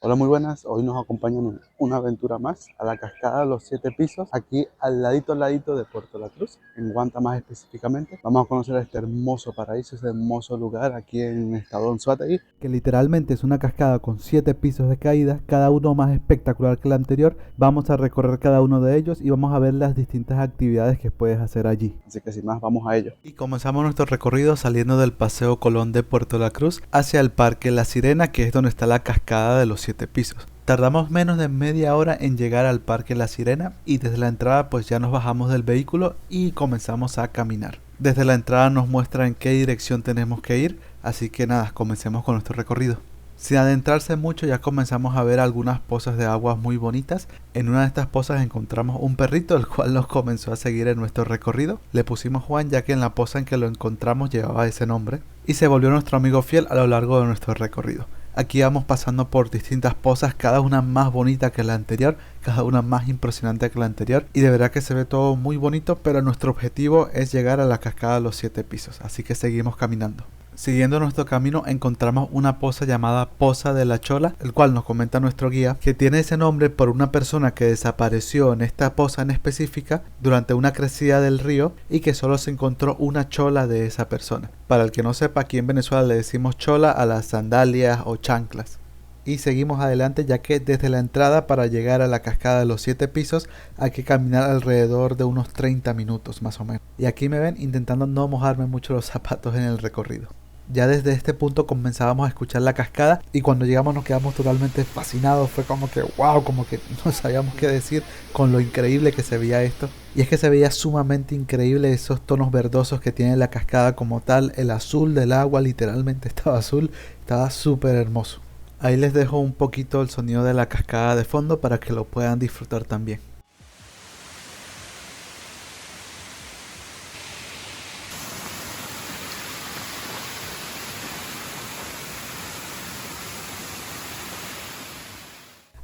Hola, muy buenas. Hoy nos acompañan en una aventura más a la cascada de los siete pisos, aquí al ladito de Puerto La Cruz, en Guanta más específicamente. Vamos a conocer este hermoso paraíso, este hermoso lugar aquí en el estado de Anzoátegui, que literalmente es una cascada con 7 pisos de caída, cada uno más espectacular que el anterior. Vamos a recorrer cada uno de ellos y vamos a ver las distintas actividades que puedes hacer allí. Así que sin más, vamos a ello. Y comenzamos nuestro recorrido saliendo del Paseo Colón de Puerto La Cruz hacia el Parque La Sirena, que es donde está la cascada de los 7 pisos. Tardamos menos de media hora en llegar al Parque La Sirena y desde la entrada pues ya nos bajamos del vehículo y comenzamos a caminar. Desde la entrada nos muestra en qué dirección tenemos que ir, así que nada, comencemos con nuestro recorrido. Sin adentrarse mucho ya comenzamos a ver algunas pozas de aguas muy bonitas. En una de estas pozas encontramos un perrito el cual nos comenzó a seguir en nuestro recorrido. Le pusimos Juan ya que en la poza en que lo encontramos llevaba ese nombre y se volvió nuestro amigo fiel a lo largo de nuestro recorrido. Aquí vamos pasando por distintas pozas, cada una más bonita que la anterior, cada una más impresionante que la anterior, y de verdad que se ve todo muy bonito, pero nuestro objetivo es llegar a la cascada de los 7 pisos, así que seguimos caminando. Siguiendo nuestro camino encontramos una poza llamada Poza de la Chola, el cual nos comenta nuestro guía que tiene ese nombre por una persona que desapareció en esta poza en específica durante una crecida del río y que solo se encontró una chola de esa persona. Para el que no sepa, aquí en Venezuela le decimos chola a las sandalias o chanclas. Y seguimos adelante ya que desde la entrada para llegar a la cascada de los 7 pisos hay que caminar alrededor de unos 30 minutos más o menos. Y aquí me ven intentando no mojarme mucho los zapatos en el recorrido. Ya desde este punto comenzábamos a escuchar la cascada y cuando llegamos nos quedamos totalmente fascinados. Fue como que wow, como que no sabíamos qué decir con lo increíble que se veía esto. Y es que se veía sumamente increíble esos tonos verdosos que tiene la cascada como tal. El azul del agua literalmente estaba azul, estaba súper hermoso. Ahí les dejo un poquito el sonido de la cascada de fondo para que lo puedan disfrutar también.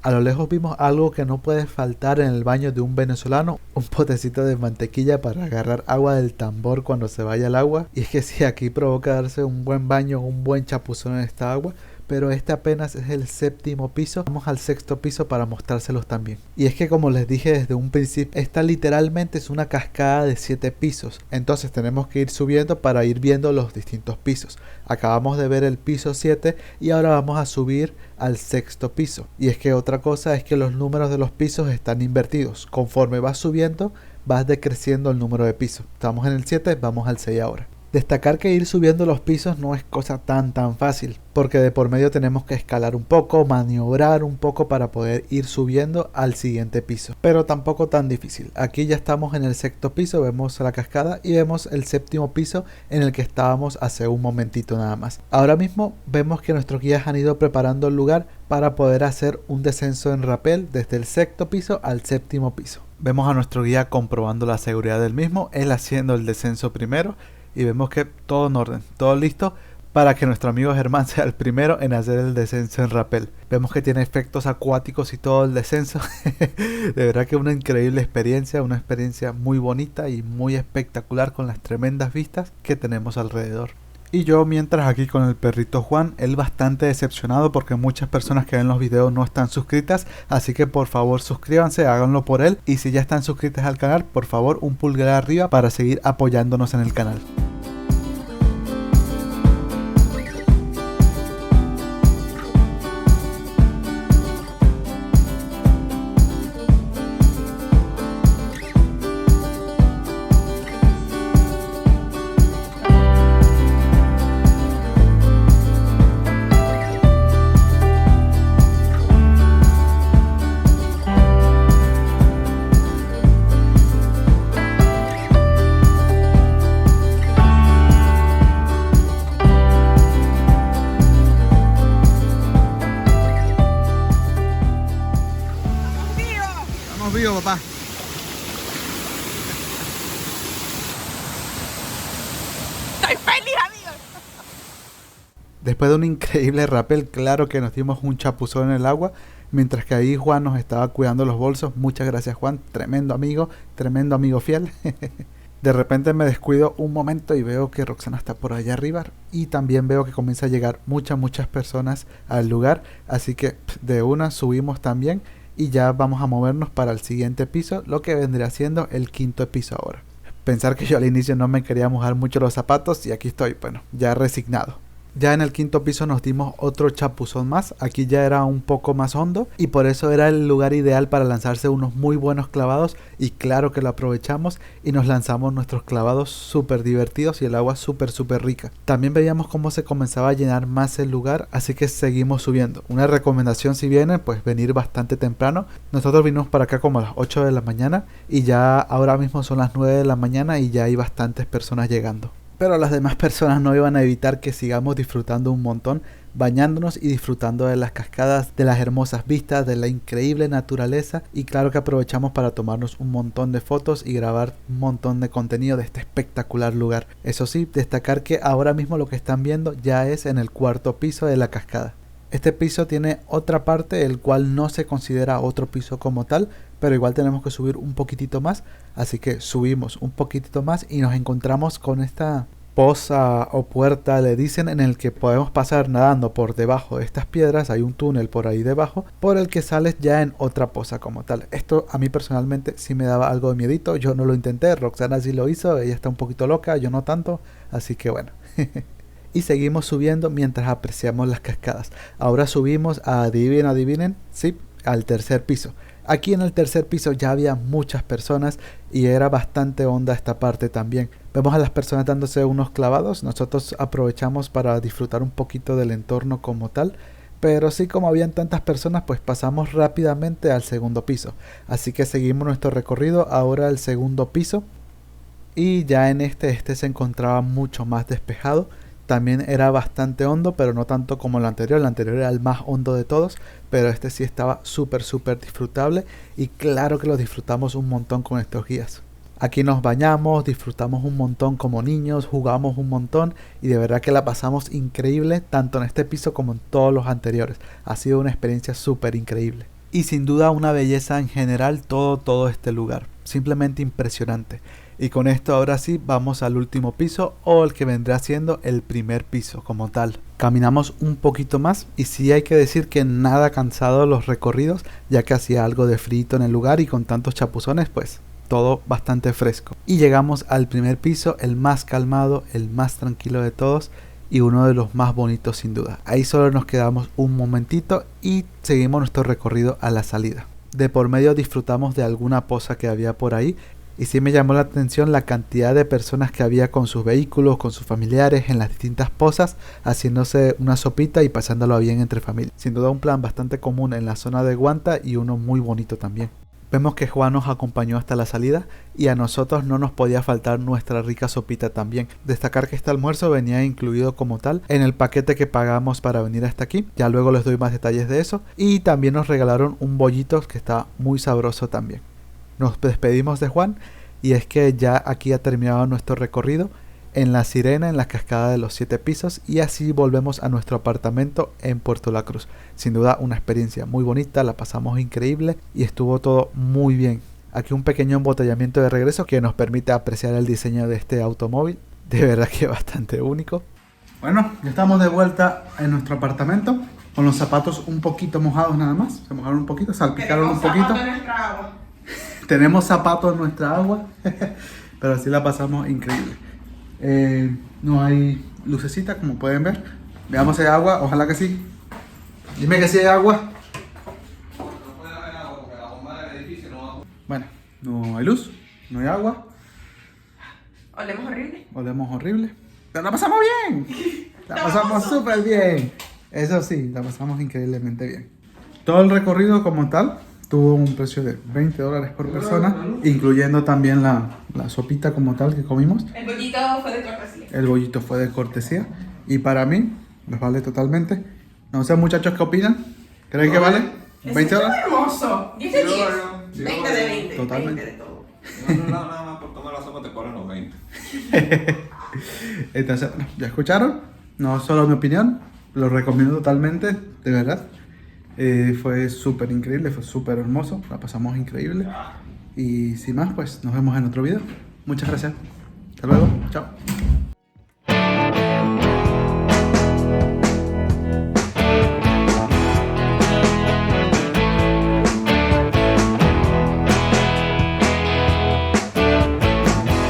A lo lejos vimos algo que no puede faltar en el baño de un venezolano, un potecito de mantequilla para agarrar agua del tambor cuando se vaya el agua. Y es que sí, aquí provoca darse un buen baño, un buen chapuzón en esta agua. Pero este apenas es el 7.º piso. Vamos al 6.º piso para mostrárselos también. Y es que como les dije desde un principio, esta literalmente es una cascada de 7 pisos. Entonces tenemos que ir subiendo para ir viendo los distintos pisos. Acabamos de ver el piso 7 y ahora vamos a subir al 6.º piso. Y es que otra cosa es que los números de los pisos están invertidos. Conforme vas subiendo, vas decreciendo el número de pisos. Estamos en el 7, vamos al 6 ahora. Destacar que ir subiendo los pisos no es cosa tan fácil, porque de por medio tenemos que escalar un poco, maniobrar un poco para poder ir subiendo al siguiente piso, pero tampoco tan difícil. Aquí ya estamos en el 6.º piso, vemos la cascada y vemos el 7.º piso en el que estábamos hace un momentito nada más. Ahora mismo vemos que nuestros guías han ido preparando el lugar para poder hacer un descenso en rapel desde el 6.º piso al 7.º piso. Vemos a nuestro guía comprobando la seguridad del mismo, él haciendo el descenso primero. Y vemos que todo en orden, todo listo para que nuestro amigo Germán sea el primero en hacer el descenso en rapel. Vemos que tiene efectos acuáticos y todo el descenso. De verdad que una increíble experiencia, una experiencia muy bonita y muy espectacular con las tremendas vistas que tenemos alrededor. Y yo mientras aquí con el perrito Juan, él bastante decepcionado porque muchas personas que ven los videos no están suscritas, así que por favor suscríbanse, háganlo por él y si ya están suscritas al canal, por favor un pulgar arriba para seguir apoyándonos en el canal. Estamos vivos, papá. Estoy feliz, amigo. Después de un increíble rappel, claro que nos dimos un chapuzón en el agua, mientras que ahí Juan nos estaba cuidando los bolsos. Muchas gracias, Juan, tremendo amigo fiel. De repente me descuido un momento y veo que Roxana está por allá arriba y también veo que comienza a llegar muchas personas al lugar, así que de una subimos también y ya vamos a movernos para el siguiente piso, lo que vendría siendo el quinto piso ahora. Pensar que yo al inicio no me quería mojar mucho los zapatos y aquí estoy, bueno, ya resignado. Ya en el quinto piso nos dimos otro chapuzón más, aquí ya era un poco más hondo y por eso era el lugar ideal para lanzarse unos muy buenos clavados y claro que lo aprovechamos y nos lanzamos nuestros clavados súper divertidos y el agua súper rica. También veíamos cómo se comenzaba a llenar más el lugar, así que seguimos subiendo. Una recomendación si vienen, pues venir bastante temprano. Nosotros vinimos para acá como a las 8 de la mañana y ya ahora mismo son las 9 de la mañana y ya hay bastantes personas llegando. Pero las demás personas no iban a evitar que sigamos disfrutando un montón, bañándonos y disfrutando de las cascadas, de las hermosas vistas, de la increíble naturaleza y claro que aprovechamos para tomarnos un montón de fotos y grabar un montón de contenido de este espectacular lugar. Eso sí, destacar que ahora mismo lo que están viendo ya es en el cuarto piso de la cascada. Este piso tiene otra parte, el cual no se considera otro piso como tal, pero igual tenemos que subir un poquitito más, así que subimos un poquitito más y nos encontramos con esta poza o puerta, le dicen, en el que podemos pasar nadando por debajo de estas piedras. Hay un túnel por ahí debajo, por el que sales ya en otra poza como tal. Esto a mí personalmente sí me daba algo de miedito, yo no lo intenté, Roxana sí lo hizo, ella está un poquito loca, yo no tanto, así que bueno. Y seguimos subiendo mientras apreciamos las cascadas. Ahora subimos a, adivinen, sí, al tercer piso. Aquí en el tercer piso ya había muchas personas y era bastante honda esta parte también. Vemos a las personas dándose unos clavados, nosotros aprovechamos para disfrutar un poquito del entorno como tal. Pero sí, como habían tantas personas, pues pasamos rápidamente al segundo piso. Así que seguimos nuestro recorrido ahora al segundo piso. Y ya en este se encontraba mucho más despejado. También era bastante hondo, pero no tanto como el anterior. El anterior era el más hondo de todos, pero este sí estaba súper disfrutable y claro que lo disfrutamos un montón con estos guías. Aquí nos bañamos, disfrutamos un montón como niños, jugamos un montón y de verdad que la pasamos increíble tanto en este piso como en todos los anteriores. Ha sido una experiencia súper increíble. Y sin duda una belleza en general todo este lugar. Simplemente impresionante. Y con esto ahora sí vamos al último piso o el que vendrá siendo el primer piso como tal. Caminamos un poquito más y sí hay que decir que nada cansado los recorridos ya que hacía algo de frío en el lugar y con tantos chapuzones pues todo bastante fresco. Y llegamos al primer piso, el más calmado, el más tranquilo de todos y uno de los más bonitos sin duda. Ahí solo nos quedamos un momentito y seguimos nuestro recorrido a la salida. De por medio disfrutamos de alguna poza que había por ahí. Y sí me llamó la atención la cantidad de personas que había con sus vehículos, con sus familiares en las distintas pozas, haciéndose una sopita y pasándolo bien entre familias. Sin duda un plan bastante común en la zona de Guanta y uno muy bonito también. Vemos que Juan nos acompañó hasta la salida y a nosotros no nos podía faltar nuestra rica sopita también. Destacar que este almuerzo venía incluido como tal en el paquete que pagamos para venir hasta aquí. Ya luego les doy más detalles de eso. Y también nos regalaron un bollito que está muy sabroso también. Nos despedimos de Juan y es que ya aquí ha terminado nuestro recorrido en La Sirena, en la cascada de los 7 pisos y así volvemos a nuestro apartamento en Puerto La Cruz. Sin duda una experiencia muy bonita, la pasamos increíble y estuvo todo muy bien. Aquí un pequeño embotellamiento de regreso que nos permite apreciar el diseño de este automóvil, de verdad que bastante único. Bueno, ya estamos de vuelta en nuestro apartamento con los zapatos un poquito mojados nada más, se mojaron un poquito, salpicaron un poquito. Tenemos zapatos en nuestra agua, pero así la pasamos increíble. No hay lucecita, como pueden ver. Veamos si hay agua, ojalá que sí. Dime que sí hay agua. No puede haber agua porque la bomba del edificio no va a... Bueno, no hay luz, no hay agua. Olemos horrible. Olemos horrible. Pero la pasamos bien. La pasamos súper bien. Eso sí, la pasamos increíblemente bien. Todo el recorrido como tal tuvo un precio de $20 por persona, incluyendo también la sopita como tal que comimos. El bollito fue de cortesía. El bollito fue de cortesía y para mí nos vale totalmente. No sé, muchachos, ¿qué opinan? ¿Creen que vale? ¿20 dólares? Es hermoso. 10 de 10. Sí, 20 de 20. Totalmente. 20 de todo. Nada más por tomar la sopa te cobran los 20. Entonces, bueno, ya escucharon. No solo mi opinión, lo recomiendo totalmente, de verdad. Fue súper increíble, fue súper hermoso, la pasamos increíble. Y sin más, pues nos vemos en otro video. Muchas gracias. Hasta luego. Chao.